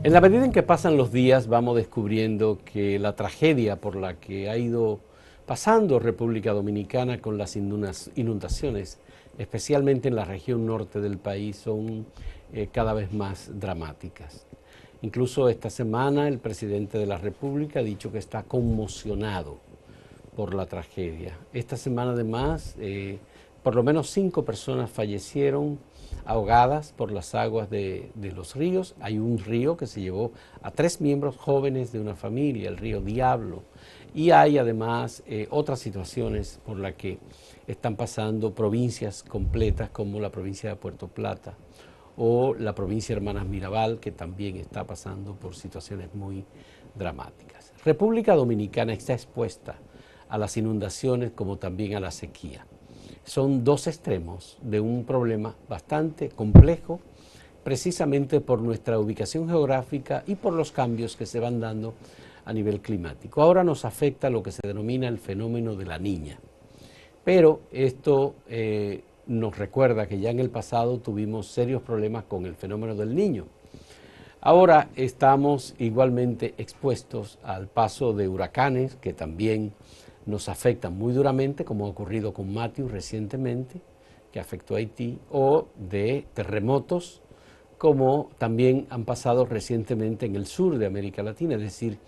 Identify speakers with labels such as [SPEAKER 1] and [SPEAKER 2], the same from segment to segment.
[SPEAKER 1] En la medida en que pasan los días vamos descubriendo que la tragedia por la que ha ido pasando República Dominicana con las inundaciones, especialmente en la región norte del país, son cada vez más dramáticas. Incluso esta semana el presidente de la República ha dicho que está conmocionado por la tragedia. Esta semana además por lo menos 5 personas fallecieron ahogadas por las aguas de los ríos. Hay un río que se llevó a 3 miembros jóvenes de una familia, el río Diablo, y hay además otras situaciones por las que están pasando provincias completas como la provincia de Puerto Plata o la provincia de Hermanas Mirabal, que también está pasando por situaciones muy dramáticas. República Dominicana está expuesta a las inundaciones como también a la sequía. Son dos extremos de un problema bastante complejo, precisamente por nuestra ubicación geográfica y por los cambios que se van dando a nivel climático. Ahora nos afecta lo que se denomina el fenómeno de la Niña, pero esto nos recuerda que ya en el pasado tuvimos serios problemas con el fenómeno del Niño. Ahora estamos igualmente expuestos al paso de huracanes que también nos afectan muy duramente, como ha ocurrido con Matthew recientemente, que afectó a Haití, o de terremotos, como también han pasado recientemente en el sur de América Latina. Es decir,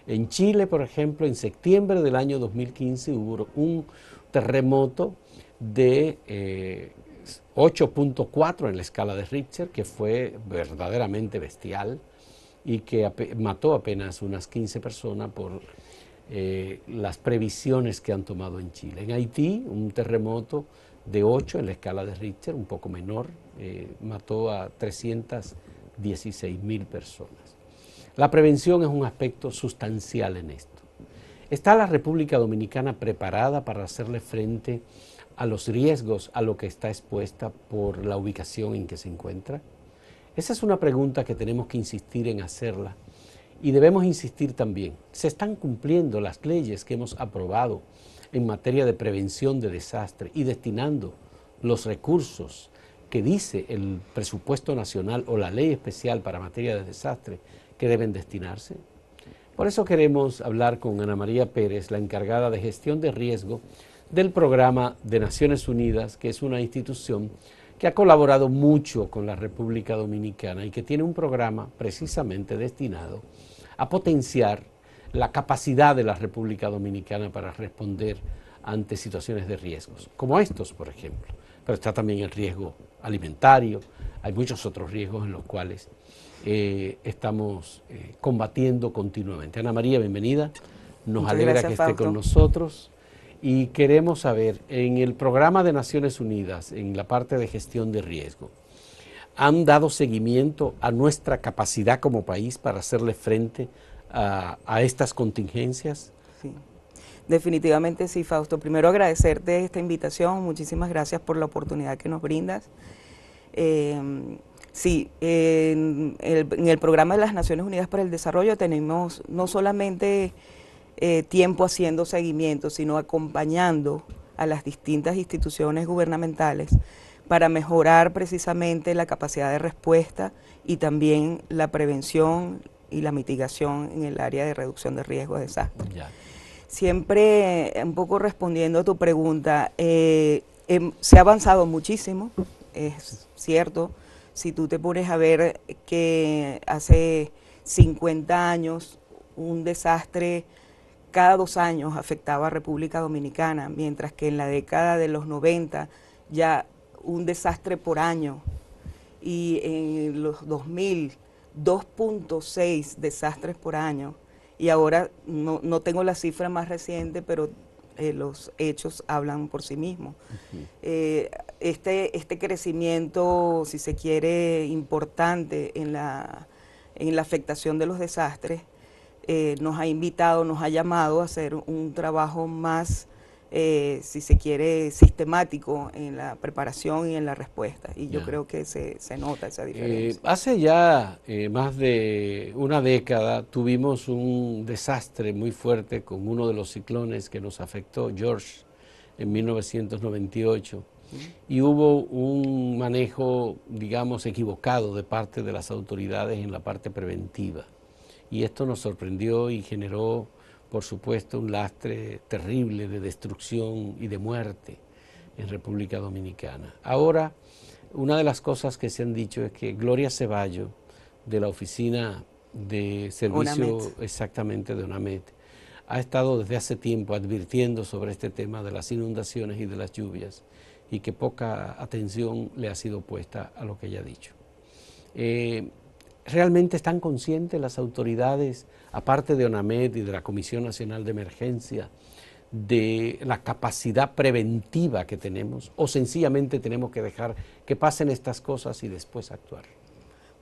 [SPEAKER 1] en Chile, por ejemplo, en septiembre del año 2015 hubo un terremoto de 8.4 en la escala de Richter, que fue verdaderamente bestial y que mató apenas unas 15 personas por las previsiones que han tomado en Chile. En Haití, un terremoto de 8 en la escala de Richter, un poco menor, mató a 316.000 personas. La prevención es un aspecto sustancial en esto. ¿Está la República Dominicana preparada para hacerle frente a los riesgos a lo que está expuesta por la ubicación en que se encuentra? Esa es una pregunta que tenemos que insistir en hacerla. Y debemos insistir también, ¿se están cumpliendo las leyes que hemos aprobado en materia de prevención de desastre y destinando los recursos que dice el presupuesto nacional o la ley especial para materia de desastre que deben destinarse? Por eso queremos hablar con Ana María Pérez, la encargada de gestión de riesgo del Programa de Naciones Unidas, que es una institución que ha colaborado mucho con la República Dominicana y que tiene un programa precisamente destinado a potenciar la capacidad de la República Dominicana para responder ante situaciones de riesgos, como estos, por ejemplo. Pero está también el riesgo alimentario, hay muchos otros riesgos en los cuales estamos combatiendo continuamente. Ana María, bienvenida. Nos alegra que esté con nosotros y queremos saber, en el programa de Naciones Unidas, en la parte de gestión de riesgo, ¿han dado seguimiento a nuestra capacidad como país para hacerle frente a estas contingencias?
[SPEAKER 2] Sí, definitivamente sí, Fausto. Primero agradecerte esta invitación, muchísimas gracias por la oportunidad que nos brindas. Sí, en el programa de las Naciones Unidas para el Desarrollo tenemos no solamente tiempo haciendo seguimiento, sino acompañando a las distintas instituciones gubernamentales para mejorar precisamente la capacidad de respuesta y también la prevención y la mitigación en el área de reducción de riesgos de desastre. Ya. Siempre, un poco respondiendo a tu pregunta, se ha avanzado muchísimo, es cierto. Si tú te pones a ver que hace 50 años un desastre cada 2 años afectaba a República Dominicana, mientras que en la década de los 90 ya un desastre por año, y en los 2000 2.6 desastres por año, y ahora no tengo la cifra más reciente, pero los hechos hablan por sí mismos. Este crecimiento, si se quiere, importante en la afectación de los desastres, nos ha invitado, nos ha llamado a hacer un trabajo más, si se quiere, sistemático en la preparación y en la respuesta. Y yo creo que se nota esa diferencia.
[SPEAKER 1] Hace ya más de una década tuvimos un desastre muy fuerte con uno de los ciclones que nos afectó, George, en 1998. y hubo un manejo, digamos, equivocado de parte de las autoridades en la parte preventiva. Y esto nos sorprendió y generó, por supuesto, un lastre terrible de destrucción y de muerte en República Dominicana. Ahora, una de las cosas que se han dicho es que Gloria Ceballo, de la oficina de servicio exactamente de ONAMED, ha estado desde hace tiempo advirtiendo sobre este tema de las inundaciones y de las lluvias y que poca atención le ha sido puesta a lo que ella ha dicho. ¿Realmente están conscientes las autoridades, aparte de ONAMED y de la Comisión Nacional de Emergencia, de la capacidad preventiva que tenemos, o sencillamente tenemos que dejar que pasen estas cosas y después actuar?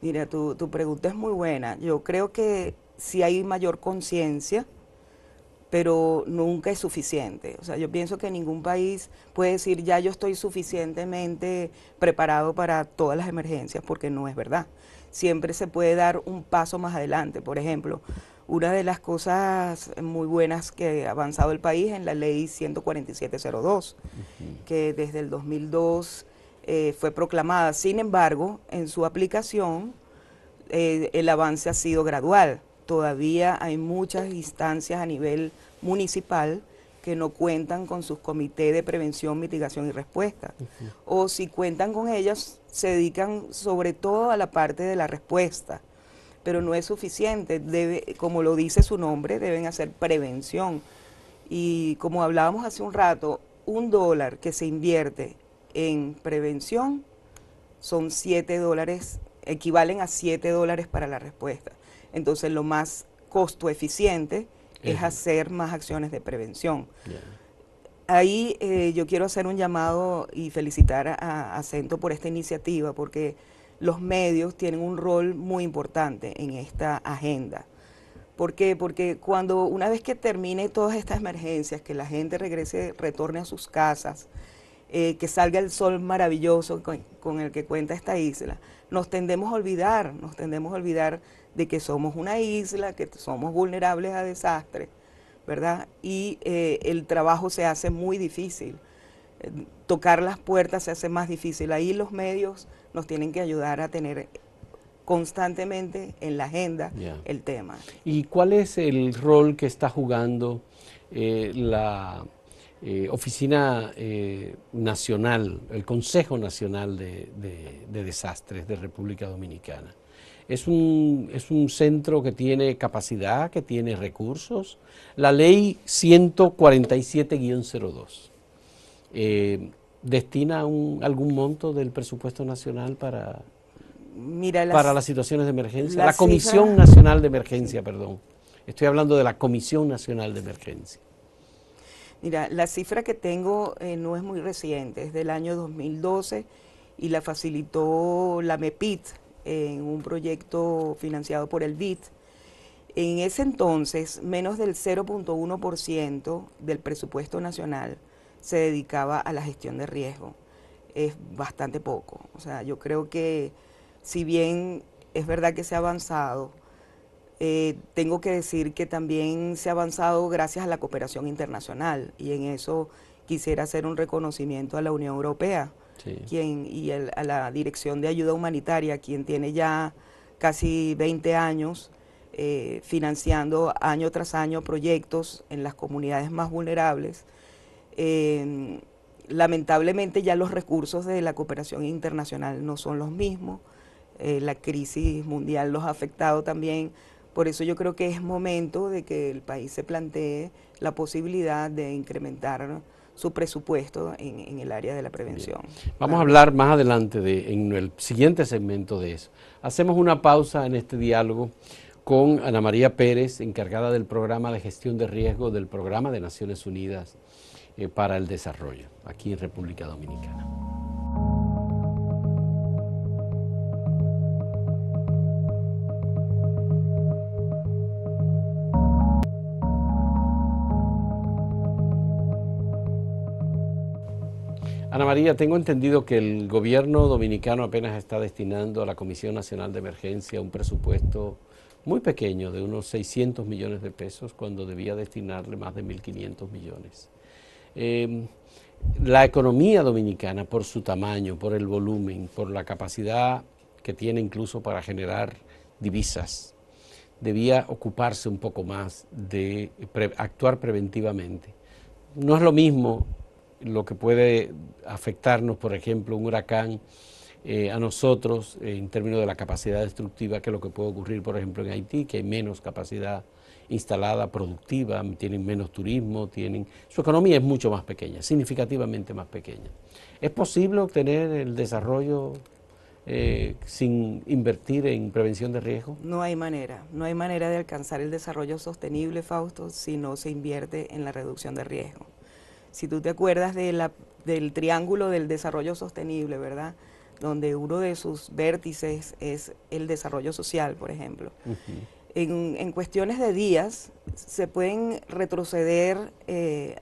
[SPEAKER 2] Mira, tu pregunta es muy buena. Yo creo que sí hay mayor conciencia, pero nunca es suficiente. O sea, yo pienso que ningún país puede decir ya yo estoy suficientemente preparado para todas las emergencias, porque no es verdad. Siempre se puede dar un paso más adelante. Por ejemplo, una de las cosas muy buenas que ha avanzado el país en la ley 14702, que desde el 2002 fue proclamada. Sin embargo, en su aplicación el avance ha sido gradual. Todavía hay muchas instancias a nivel municipal que no cuentan con sus comités de prevención, mitigación y respuesta. O si cuentan con ellas, se dedican sobre todo a la parte de la respuesta. Pero no es suficiente, como lo dice su nombre, deben hacer prevención. Y como hablábamos hace un rato, $1 que se invierte en prevención son $7, equivalen a $7 para la respuesta. Entonces lo más costo eficiente es hacer más acciones de prevención. Ahí yo quiero hacer un llamado y felicitar a Acento por esta iniciativa, porque los medios tienen un rol muy importante en esta agenda. ¿Por qué? Porque una vez que termine todas estas emergencias, que la gente retorne a sus casas, que salga el sol maravilloso con el que cuenta esta isla, nos tendemos a olvidar de que somos una isla, que somos vulnerables a desastres, ¿verdad? Y el trabajo se hace muy difícil, tocar las puertas se hace más difícil. Ahí los medios nos tienen que ayudar a tener constantemente en la agenda el tema.
[SPEAKER 1] ¿Y cuál es el rol que está jugando la Oficina Nacional, el Consejo Nacional de Desastres de República Dominicana? Es un centro que tiene capacidad, que tiene recursos. La ley 147-02 destina algún monto del presupuesto nacional para las situaciones de emergencia. La Comisión Nacional de Emergencia, perdón. Estoy hablando de la Comisión Nacional de Emergencia.
[SPEAKER 2] Mira, la cifra que tengo no es muy reciente, es del año 2012 y la facilitó la MEPIT en un proyecto financiado por el BID. En ese entonces, menos del 0.1% del presupuesto nacional se dedicaba a la gestión de riesgo. Es bastante poco. O sea, yo creo que si bien es verdad que se ha avanzado, tengo que decir que también se ha avanzado gracias a la cooperación internacional, y en eso quisiera hacer un reconocimiento a la Unión Europea, y a la Dirección de Ayuda Humanitaria, quien tiene ya casi 20 años financiando año tras año proyectos en las comunidades más vulnerables. Lamentablemente ya los recursos de la cooperación internacional no son los mismos, la crisis mundial los ha afectado también. Por eso yo creo que es momento de que el país se plantee la posibilidad de incrementar su presupuesto en el área de la prevención.
[SPEAKER 1] Bien. Vamos a hablar más adelante en el siguiente segmento de eso. Hacemos una pausa en este diálogo con Ana María Pérez, encargada del programa de gestión de riesgo del Programa de Naciones Unidas para el Desarrollo, aquí en República Dominicana. Ana María, tengo entendido que el gobierno dominicano apenas está destinando a la Comisión Nacional de Emergencia un presupuesto muy pequeño, de unos 600 millones de pesos, cuando debía destinarle más de 1.500 millones. la economía dominicana, por su tamaño, por el volumen, por la capacidad que tiene incluso para generar divisas, debía ocuparse un poco más de actuar preventivamente. No es lo mismo lo que puede afectarnos, por ejemplo, un huracán a nosotros en términos de la capacidad destructiva que lo que puede ocurrir, por ejemplo, en Haití, que hay menos capacidad instalada productiva, tienen menos turismo, su economía es mucho más pequeña, significativamente más pequeña. ¿Es posible obtener el desarrollo sin invertir en prevención de riesgo?
[SPEAKER 2] No hay manera de alcanzar el desarrollo sostenible, Fausto, si no se invierte en la reducción de riesgo. Si tú te acuerdas del triángulo del desarrollo sostenible, ¿verdad?, donde uno de sus vértices es el desarrollo social, por ejemplo. En cuestiones de días se pueden retroceder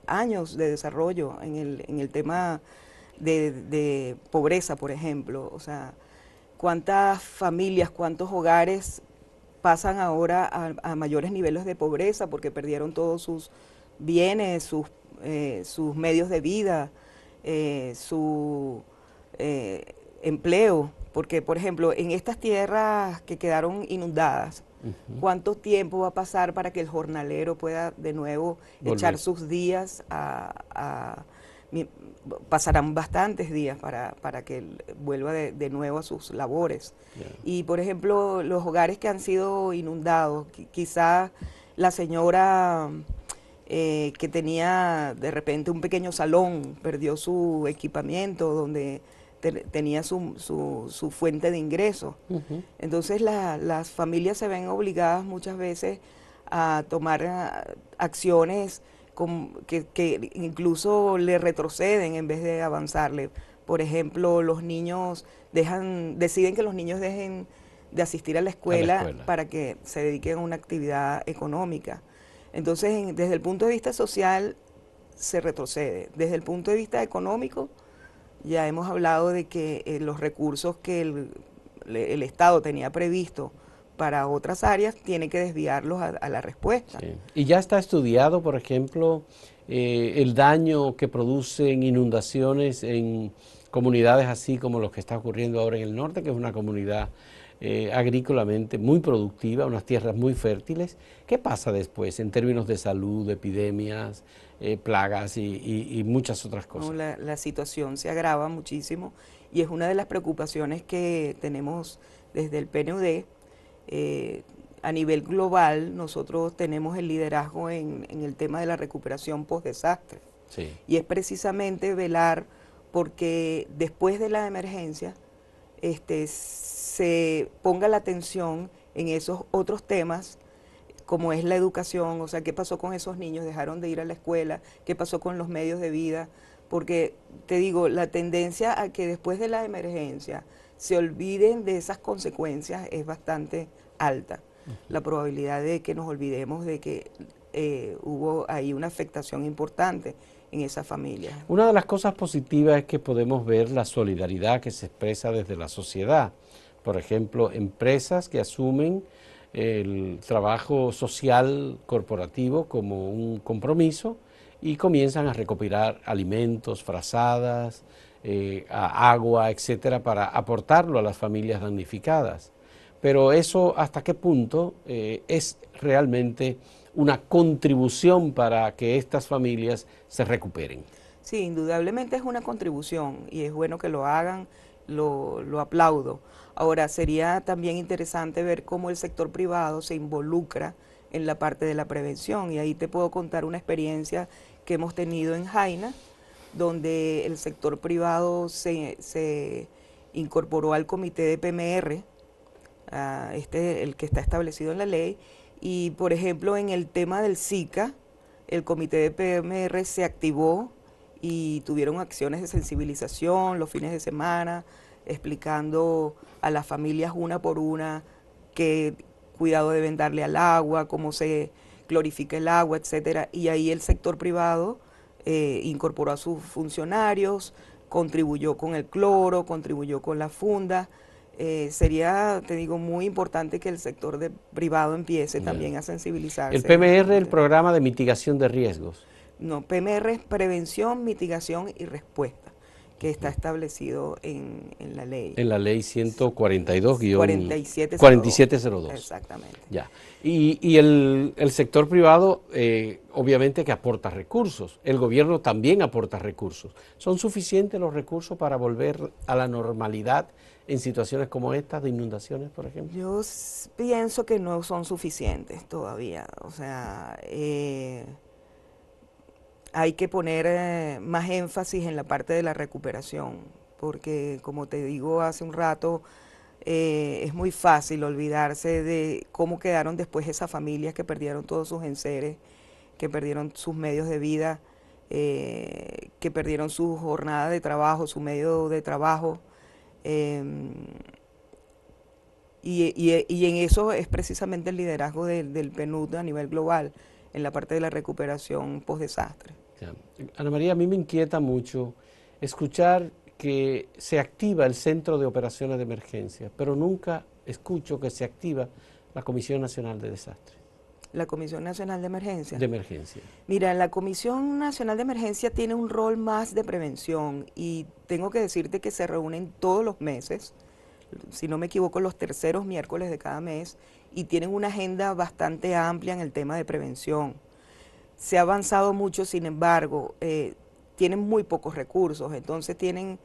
[SPEAKER 2] años de desarrollo en el tema de pobreza, por ejemplo. O sea, cuántas familias, cuántos hogares pasan ahora a mayores niveles de pobreza porque perdieron todos sus bienes, sus medios de vida, su empleo, porque por ejemplo en estas tierras que quedaron inundadas, ¿cuánto tiempo va a pasar para que el jornalero pueda de nuevo echar sus días pasarán bastantes días para que él vuelva de nuevo a sus labores? Y por ejemplo, los hogares que han sido inundados, quizá la señora que tenía de repente un pequeño salón, perdió su equipamiento donde tenía su fuente de ingreso. Entonces las familias se ven obligadas muchas veces a tomar acciones que incluso le retroceden en vez de avanzarle. Por ejemplo, los niños deciden que los niños dejen de asistir a la escuela para que se dediquen a una actividad económica. Entonces, desde el punto de vista social, se retrocede. Desde el punto de vista económico, ya hemos hablado de que los recursos que el Estado tenía previsto para otras áreas, tiene que desviarlos a la respuesta.
[SPEAKER 1] Sí. Y ya está estudiado, por ejemplo, el daño que producen inundaciones en comunidades así como lo que está ocurriendo ahora en el norte, que es una comunidad agrícolamente muy productiva, unas tierras muy fértiles. ¿Qué pasa después en términos de salud, epidemias, plagas y muchas otras cosas?
[SPEAKER 2] No, la situación se agrava muchísimo y es una de las preocupaciones que tenemos desde el PNUD. A nivel global, nosotros tenemos el liderazgo en el tema de la recuperación post-desastre.
[SPEAKER 1] Sí.
[SPEAKER 2] Y es precisamente velar porque después de la emergencia se ponga la atención en esos otros temas, como es la educación, o sea, qué pasó con esos niños, dejaron de ir a la escuela, qué pasó con los medios de vida, porque te digo, la tendencia a que después de la emergencia se olviden de esas consecuencias es bastante alta. La probabilidad de que nos olvidemos de que hubo ahí una afectación importante en esa familia.
[SPEAKER 1] Una de las cosas positivas es que podemos ver la solidaridad que se expresa desde la sociedad. Por ejemplo, empresas que asumen el trabajo social corporativo como un compromiso y comienzan a recopilar alimentos, frazadas, agua, etcétera, para aportarlo a las familias damnificadas. Pero eso, ¿hasta qué punto es realmente una contribución para que estas familias se recuperen?
[SPEAKER 2] Sí, indudablemente es una contribución y es bueno que lo hagan, lo aplaudo. Ahora, sería también interesante ver cómo el sector privado se involucra en la parte de la prevención, y ahí te puedo contar una experiencia que hemos tenido en Jaina, donde el sector privado se incorporó al comité de PMR, el que está establecido en la ley, y por ejemplo en el tema del Zika, el comité de PMR se activó y tuvieron acciones de sensibilización los fines de semana, explicando a las familias una por una qué cuidado deben darle al agua, cómo se clorifica el agua, etcétera. Y ahí el sector privado incorporó a sus funcionarios, contribuyó con el cloro, contribuyó con la funda. Sería, te digo, muy importante que el sector privado empiece también a sensibilizarse.
[SPEAKER 1] El PMR, el programa de mitigación de riesgos.
[SPEAKER 2] No, PMR es prevención, mitigación y respuesta, que está establecido en la ley.
[SPEAKER 1] En la ley 142-4702.
[SPEAKER 2] 4702. Exactamente.
[SPEAKER 1] Ya. Y el sector privado, obviamente que aporta recursos. El gobierno también aporta recursos. ¿Son suficientes los recursos para volver a la normalidad en situaciones como estas de inundaciones, por ejemplo?
[SPEAKER 2] Yo pienso que no son suficientes todavía. O sea, hay que poner más énfasis en la parte de la recuperación, porque como te digo hace un rato, es muy fácil olvidarse de cómo quedaron después esas familias que perdieron todos sus enseres, que perdieron sus medios de vida, que perdieron su jornada de trabajo, su medio de trabajo. Y en eso es precisamente el liderazgo del PNUD a nivel global, en la parte de la recuperación post-desastre.
[SPEAKER 1] Ana María, a mí me inquieta mucho escuchar que se activa el Centro de Operaciones de Emergencia, pero nunca escucho que se activa la Comisión Nacional de Desastres.
[SPEAKER 2] ¿La Comisión Nacional de Emergencia?
[SPEAKER 1] De emergencia.
[SPEAKER 2] Mira, la Comisión Nacional de Emergencia tiene un rol más de prevención y tengo que decirte que se reúnen todos los meses, si no me equivoco, los terceros miércoles de cada mes, y tienen una agenda bastante amplia en el tema de prevención. Se ha avanzado mucho, sin embargo, tienen muy pocos recursos, entonces tienen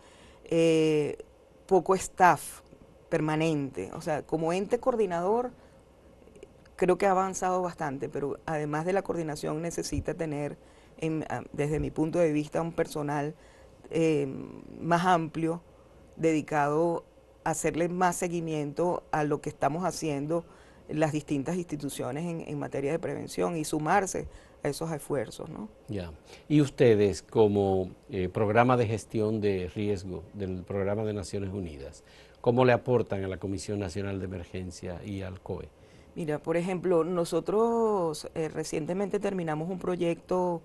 [SPEAKER 2] poco staff permanente. O sea, como ente coordinador, creo que ha avanzado bastante, pero además de la coordinación necesita tener, desde mi punto de vista, un personal más amplio, dedicado a hacerle más seguimiento a lo que estamos haciendo las distintas instituciones en materia de prevención y sumarse a esos esfuerzos, ¿no?
[SPEAKER 1] Ya. Y ustedes, como programa de gestión de riesgo del Programa de Naciones Unidas, ¿cómo le aportan a la Comisión Nacional de Emergencia y al COE?
[SPEAKER 2] Mira, por ejemplo, nosotros recientemente terminamos un proyecto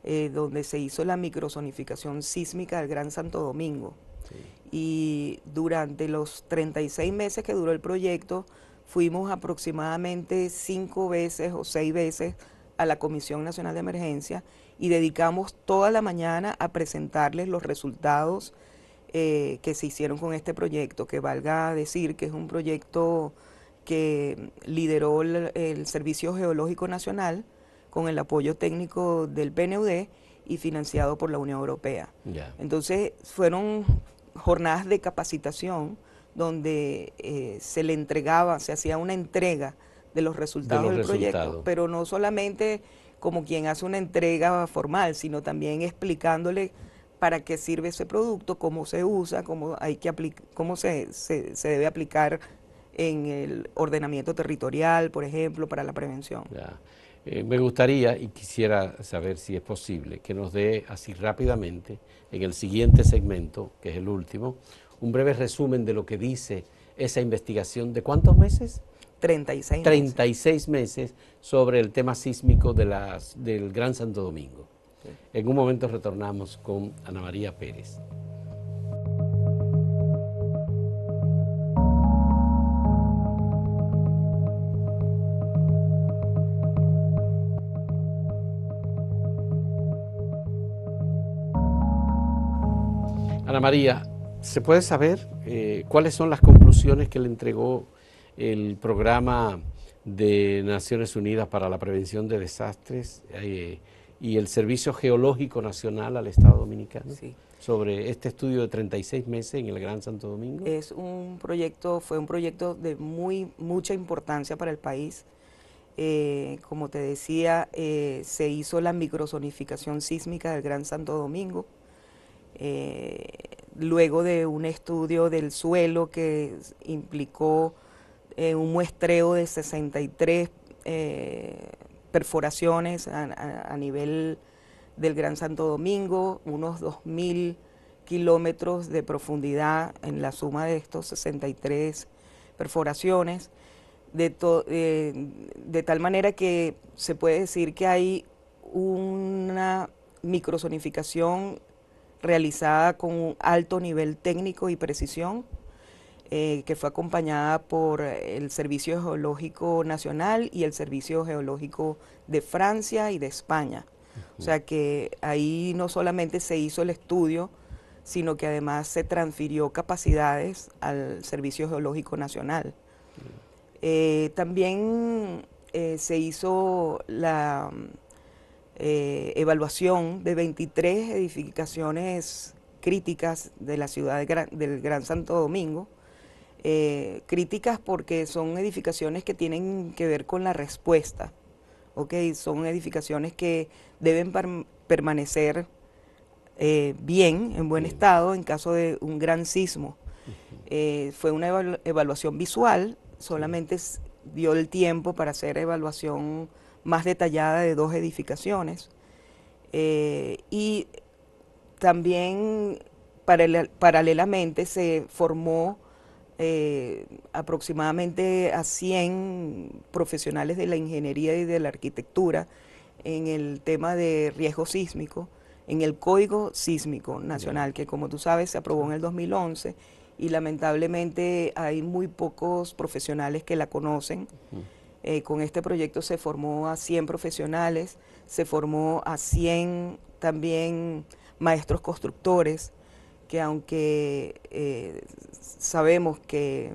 [SPEAKER 2] donde se hizo la microzonificación sísmica del Gran Santo Domingo. Sí. Y durante los 36 meses que duró el proyecto, fuimos aproximadamente 5 veces o 6 veces a la Comisión Nacional de Emergencia y dedicamos toda la mañana a presentarles los resultados que se hicieron con este proyecto, que valga decir que es un proyecto que lideró el Servicio Geológico Nacional con el apoyo técnico del PNUD y financiado por la Unión Europea. Yeah. Entonces fueron jornadas de capacitación donde se le entregaba, se hacía una entrega de los resultados del proyecto, pero no solamente como quien hace una entrega formal, sino también explicándole para qué sirve ese producto, cómo se usa, cómo se debe aplicar en el ordenamiento territorial, por ejemplo, para la prevención.
[SPEAKER 1] Ya. Me gustaría y quisiera saber si es posible que nos dé así rápidamente, en el siguiente segmento, que es el último, un breve resumen de lo que dice esa investigación. ¿De cuántos meses?
[SPEAKER 2] 36 meses.
[SPEAKER 1] 36 meses sobre el tema sísmico del Gran Santo Domingo. Sí. En un momento retornamos con Ana María Pérez. Ana María, ¿se puede saber cuáles son las conclusiones que le entregó el Programa de Naciones Unidas para la Prevención de Desastres y el Servicio Geológico Nacional al Estado Dominicano? Sí. Sobre este estudio de 36 meses en el Gran Santo Domingo.
[SPEAKER 2] Fue un proyecto de mucha importancia para el país. Como te decía, se hizo la microzonificación sísmica del Gran Santo Domingo. Luego de un estudio del suelo que implicó un muestreo de 63 perforaciones a nivel del Gran Santo Domingo, unos 2.000 kilómetros de profundidad en la suma de estos 63 perforaciones, de tal manera que se puede decir que hay una microzonificación realizada con un alto nivel técnico y precisión, que fue acompañada por el Servicio Geológico Nacional y el Servicio Geológico de Francia y de España. O sea que ahí no solamente se hizo el estudio, sino que además se transfirió capacidades al Servicio Geológico Nacional. También se hizo la evaluación de 23 edificaciones críticas de la ciudad del Gran Santo Domingo, críticas porque son edificaciones que tienen que ver con la respuesta, ¿ok? Son edificaciones que deben permanecer bien, en buen estado, en caso de un gran sismo. Fue una evaluación visual, solamente dio el tiempo para hacer evaluación más detallada de 2 edificaciones. Y también paralelamente se formó aproximadamente a 100 profesionales de la ingeniería y de la arquitectura en el tema de riesgo sísmico, en el Código Sísmico Nacional, que como tú sabes se aprobó en el 2011 y lamentablemente hay muy pocos profesionales que la conocen. Con este proyecto se formó a 100 profesionales, se formó a 100 también maestros constructores, que aunque sabemos que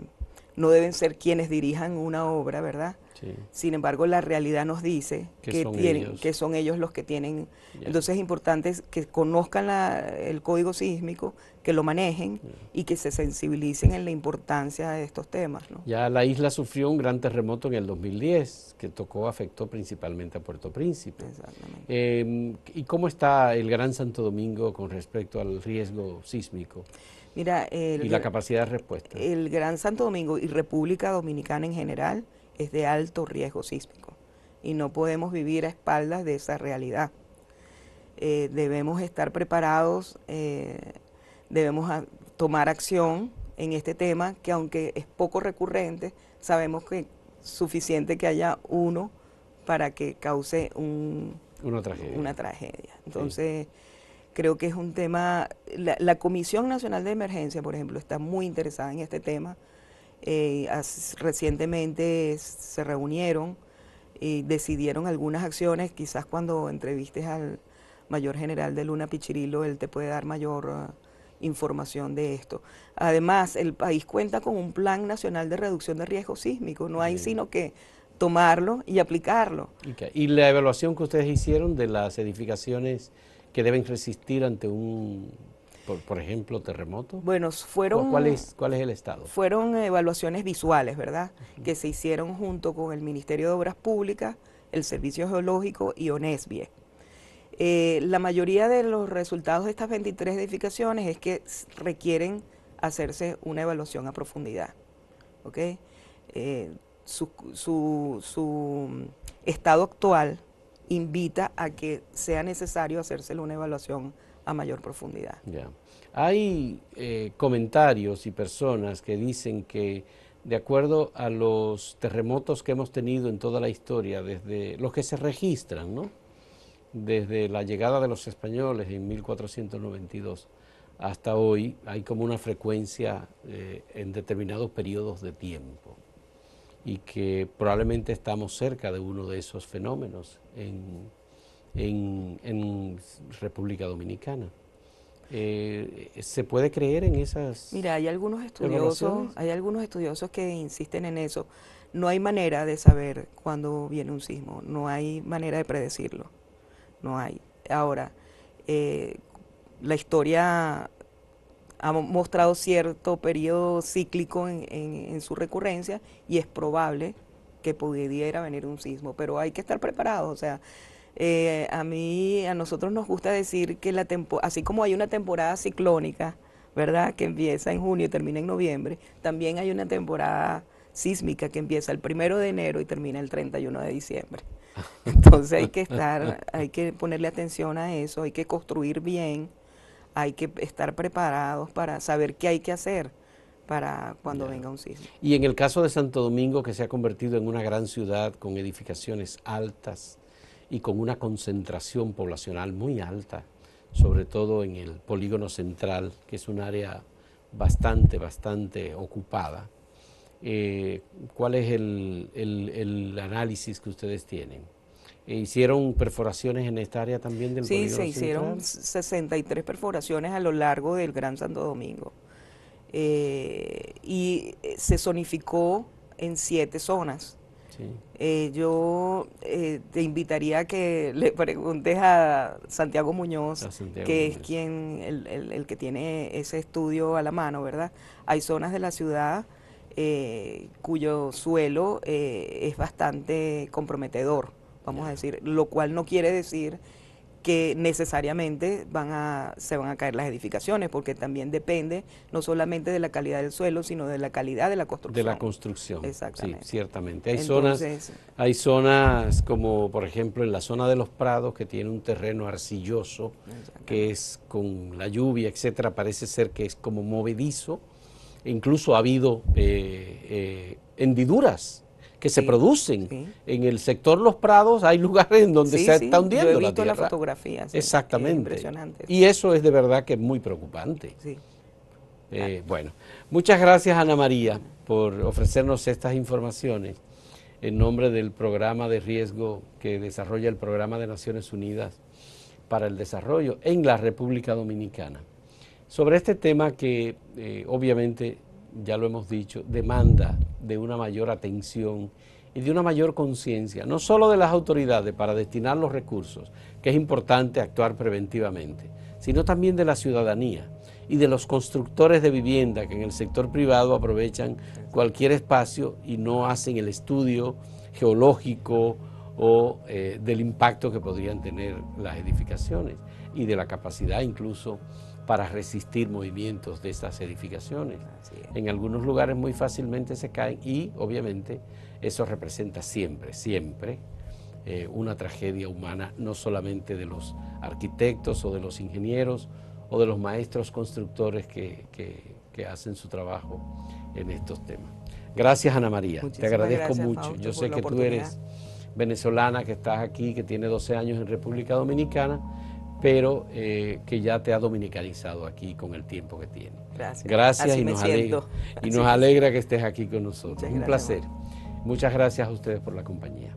[SPEAKER 2] no deben ser quienes dirijan una obra, ¿verdad? Sí. Sin embargo, la realidad nos dice que son ellos los que tienen. Yeah. Entonces es importante que conozcan el código sísmico, que lo manejen y que se sensibilicen en la importancia de estos temas, ¿no?
[SPEAKER 1] Ya la isla sufrió un gran terremoto en el 2010 que afectó principalmente a Puerto Príncipe. Exactamente. ¿Y cómo está el Gran Santo Domingo con respecto al riesgo sísmico?
[SPEAKER 2] Mira,
[SPEAKER 1] y la capacidad de respuesta.
[SPEAKER 2] El Gran Santo Domingo y República Dominicana en general es de alto riesgo sísmico y no podemos vivir a espaldas de esa realidad. Debemos estar preparados, debemos tomar acción en este tema, que aunque es poco recurrente, sabemos que es suficiente que haya uno para que cause una tragedia. Entonces, sí, creo que es un tema, la Comisión Nacional de Emergencia, por ejemplo, está muy interesada en este tema. Recientemente se reunieron y decidieron algunas acciones. Quizás cuando entrevistes al mayor general de Luna Pichirilo, él te puede dar mayor información de esto. Además, el país cuenta con un Plan Nacional de Reducción de Riesgo Sísmico. No hay sino que tomarlo y aplicarlo.
[SPEAKER 1] ¿Y la evaluación que ustedes hicieron de las edificaciones que deben resistir ante por ejemplo, terremoto?
[SPEAKER 2] Bueno, fueron...
[SPEAKER 1] ¿Cuál es el estado?
[SPEAKER 2] Fueron evaluaciones visuales, ¿verdad? Que se hicieron junto con el Ministerio de Obras Públicas, el Servicio Geológico y ONESBIE. La mayoría de los resultados de estas 23 edificaciones es que requieren hacerse una evaluación a profundidad, ¿ok? Su estado actual invita a que sea necesario hacérsele una evaluación a mayor profundidad.
[SPEAKER 1] Yeah. Hay comentarios y personas que dicen que de acuerdo a los terremotos que hemos tenido en toda la historia, desde los que se registran, ¿no?, desde la llegada de los españoles en 1492 hasta hoy, hay como una frecuencia en determinados periodos de tiempo y que probablemente estamos cerca de uno de esos fenómenos en República Dominicana. ¿Se puede creer en esas?
[SPEAKER 2] Mira, hay algunos estudiosos que insisten en eso. No hay manera de saber cuándo viene un sismo, no hay manera de predecirlo, no hay. Ahora, la historia ha mostrado cierto periodo cíclico en su recurrencia y es probable que pudiera venir un sismo, pero hay que estar preparados, o sea, a nosotros nos gusta decir que así como hay una temporada ciclónica, ¿verdad?, que empieza en junio y termina en noviembre, también hay una temporada sísmica que empieza el 1 de enero y termina el 31 de diciembre. Entonces hay que ponerle atención a eso, hay que construir bien, hay que estar preparados para saber qué hay que hacer para cuando venga un sismo.
[SPEAKER 1] Y en el caso de Santo Domingo, que se ha convertido en una gran ciudad con edificaciones altas y con una concentración poblacional muy alta, sobre todo en el polígono central, que es un área bastante ocupada. ¿Cuál es el análisis que ustedes tienen? ¿Hicieron perforaciones en esta área también del
[SPEAKER 2] Sí,
[SPEAKER 1] polígono
[SPEAKER 2] se hicieron
[SPEAKER 1] central?
[SPEAKER 2] 63 perforaciones a lo largo del Gran Santo Domingo. Y se zonificó en 7 zonas.
[SPEAKER 1] Sí.
[SPEAKER 2] Yo te invitaría a que le preguntes a Santiago Muñoz,
[SPEAKER 1] A Santiago
[SPEAKER 2] que
[SPEAKER 1] Muñoz.
[SPEAKER 2] es el que tiene ese estudio a la mano, ¿verdad? Hay zonas de la ciudad cuyo suelo es bastante comprometedor, vamos a decir, lo cual no quiere decir que necesariamente se van a caer las edificaciones, porque también depende no solamente de la calidad del suelo, sino de la calidad de la construcción.
[SPEAKER 1] De la construcción,
[SPEAKER 2] Exactamente.
[SPEAKER 1] sí, ciertamente.
[SPEAKER 2] Entonces,
[SPEAKER 1] Hay zonas como, por ejemplo, en la zona de los Prados, que tiene un terreno arcilloso, que es con la lluvia, etcétera, parece ser que es como movedizo. Incluso ha habido hendiduras que se producen.
[SPEAKER 2] Sí.
[SPEAKER 1] En el sector Los Prados hay lugares en donde
[SPEAKER 2] Sí,
[SPEAKER 1] se
[SPEAKER 2] sí,
[SPEAKER 1] está
[SPEAKER 2] yo
[SPEAKER 1] hundiendo
[SPEAKER 2] he
[SPEAKER 1] la
[SPEAKER 2] visto
[SPEAKER 1] tierra.
[SPEAKER 2] las fotografías. Sí,
[SPEAKER 1] Exactamente.
[SPEAKER 2] es impresionante.
[SPEAKER 1] Y eso es de verdad que es muy preocupante.
[SPEAKER 2] Sí.
[SPEAKER 1] Bueno, muchas gracias, Ana María, por ofrecernos estas informaciones en nombre del programa de riesgo que desarrolla el Programa de Naciones Unidas para el Desarrollo en la República Dominicana. Sobre este tema que obviamente, ya lo hemos dicho, demanda de una mayor atención y de una mayor conciencia, no solo de las autoridades para destinar los recursos, que es importante actuar preventivamente, sino también de la ciudadanía y de los constructores de vivienda que en el sector privado aprovechan cualquier espacio y no hacen el estudio geológico o del impacto que podrían tener las edificaciones y de la capacidad incluso para resistir movimientos de estas edificaciones. En algunos lugares muy fácilmente se caen y obviamente eso representa siempre una tragedia humana, no solamente de los arquitectos o de los ingenieros o de los maestros constructores que hacen su trabajo en estos temas. Gracias, Ana María. Te agradezco mucho.
[SPEAKER 2] Fausto,
[SPEAKER 1] yo sé que tú eres venezolana, que estás aquí, que tienes 12 años en República Dominicana, pero que ya te ha dominicanizado aquí con el tiempo que tiene. Gracias
[SPEAKER 2] Así
[SPEAKER 1] y nos alegra que estés aquí con nosotros. Un placer.
[SPEAKER 2] Fausto.
[SPEAKER 1] Muchas gracias a ustedes por la compañía.